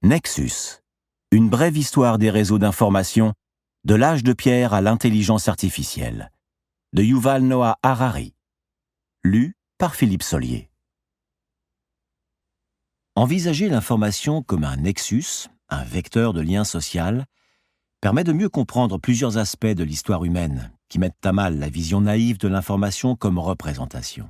Nexus, une brève histoire des réseaux d'information, de l'âge de pierre à l'intelligence artificielle, de Yuval Noah Harari, lu par Philippe Sollier. Envisager l'information comme un nexus, un vecteur de lien social, permet de mieux comprendre plusieurs aspects de l'histoire humaine qui mettent à mal la vision naïve de l'information comme représentation.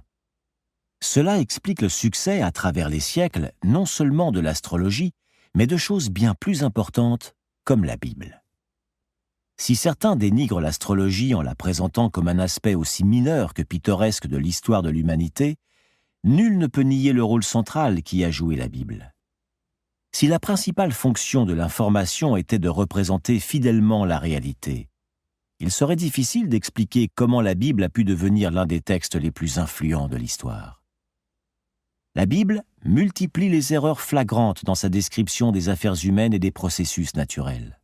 Cela explique le succès à travers les siècles non seulement de l'astrologie, mais de choses bien plus importantes comme la Bible. Si certains dénigrent l'astrologie en la présentant comme un aspect aussi mineur que pittoresque de l'histoire de l'humanité, nul ne peut nier le rôle central qu'y a joué la Bible. Si la principale fonction de l'information était de représenter fidèlement la réalité, il serait difficile d'expliquer comment la Bible a pu devenir l'un des textes les plus influents de l'histoire. La Bible multiplie les erreurs flagrantes dans sa description des affaires humaines et des processus naturels.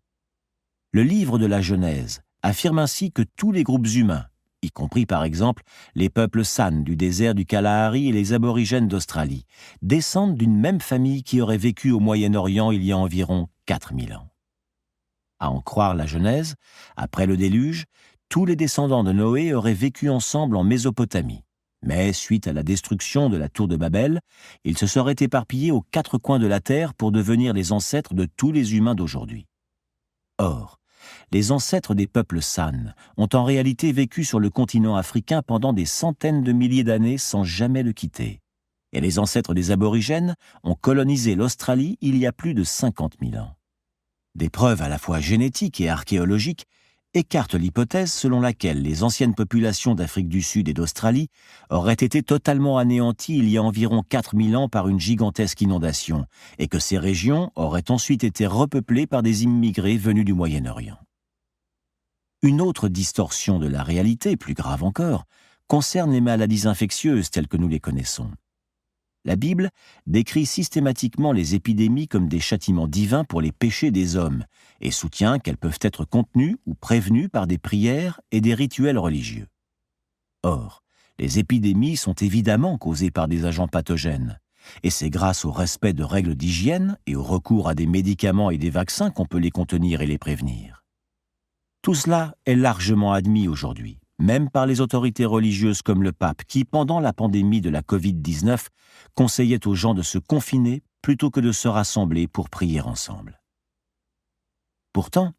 Le livre de la Genèse affirme ainsi que tous les groupes humains, y compris par exemple les peuples San du désert du Kalahari et les aborigènes d'Australie, descendent d'une même famille qui aurait vécu au Moyen-Orient il y a environ 4000 ans. À en croire la Genèse, après le déluge, tous les descendants de Noé auraient vécu ensemble en Mésopotamie. Mais, suite à la destruction de la tour de Babel, ils se seraient éparpillés aux 4 coins de la terre pour devenir les ancêtres de tous les humains d'aujourd'hui. Or, les ancêtres des peuples San ont en réalité vécu sur le continent africain pendant des centaines de milliers d'années sans jamais le quitter. Et les ancêtres des aborigènes ont colonisé l'Australie il y a plus de 50 000 ans. Des preuves à la fois génétiques et archéologiques écarte l'hypothèse selon laquelle les anciennes populations d'Afrique du Sud et d'Australie auraient été totalement anéanties il y a environ 4000 ans par une gigantesque inondation et que ces régions auraient ensuite été repeuplées par des immigrés venus du Moyen-Orient. Une autre distorsion de la réalité, plus grave encore, concerne les maladies infectieuses telles que nous les connaissons. La Bible décrit systématiquement les épidémies comme des châtiments divins pour les péchés des hommes et soutient qu'elles peuvent être contenues ou prévenues par des prières et des rituels religieux. Or, les épidémies sont évidemment causées par des agents pathogènes, et c'est grâce au respect de règles d'hygiène et au recours à des médicaments et des vaccins qu'on peut les contenir et les prévenir. Tout cela est largement admis aujourd'hui, même par les autorités religieuses comme le pape qui, pendant la pandémie de la Covid-19, conseillait aux gens de se confiner plutôt que de se rassembler pour prier ensemble. Pourtant,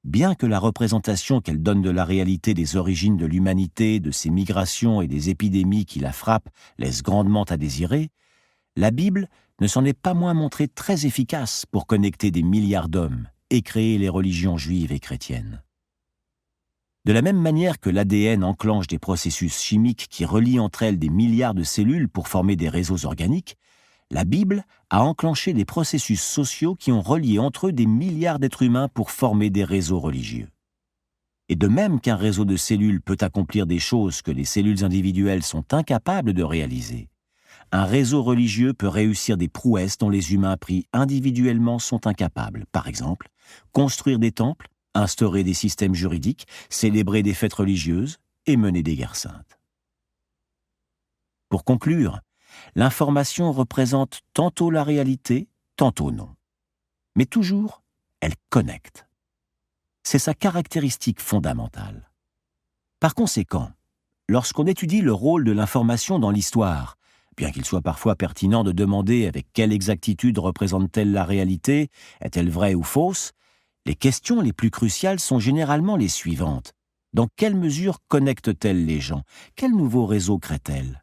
bien que la représentation qu'elle donne de la réalité des origines de l'humanité, de ses migrations et des épidémies qui la frappent laisse grandement à désirer, la Bible ne s'en est pas moins montrée très efficace pour connecter des milliards d'hommes et créer les religions juives et chrétiennes. De la même manière que l'ADN enclenche des processus chimiques qui relient entre elles des milliards de cellules pour former des réseaux organiques, la Bible a enclenché des processus sociaux qui ont relié entre eux des milliards d'êtres humains pour former des réseaux religieux. Et de même qu'un réseau de cellules peut accomplir des choses que les cellules individuelles sont incapables de réaliser, un réseau religieux peut réussir des prouesses dont les humains pris individuellement sont incapables. Par exemple, construire des temples, instaurer des systèmes juridiques, célébrer des fêtes religieuses et mener des guerres saintes. Pour conclure, l'information représente tantôt la réalité, tantôt non. Mais toujours, elle connecte. C'est sa caractéristique fondamentale. Par conséquent, lorsqu'on étudie le rôle de l'information dans l'histoire, bien qu'il soit parfois pertinent de demander avec quelle exactitude représente-t-elle la réalité, est-elle vraie ou fausse, les questions les plus cruciales sont généralement les suivantes. Dans quelle mesure connecte-t-elle les gens? Quel nouveau réseau crée-t-elle?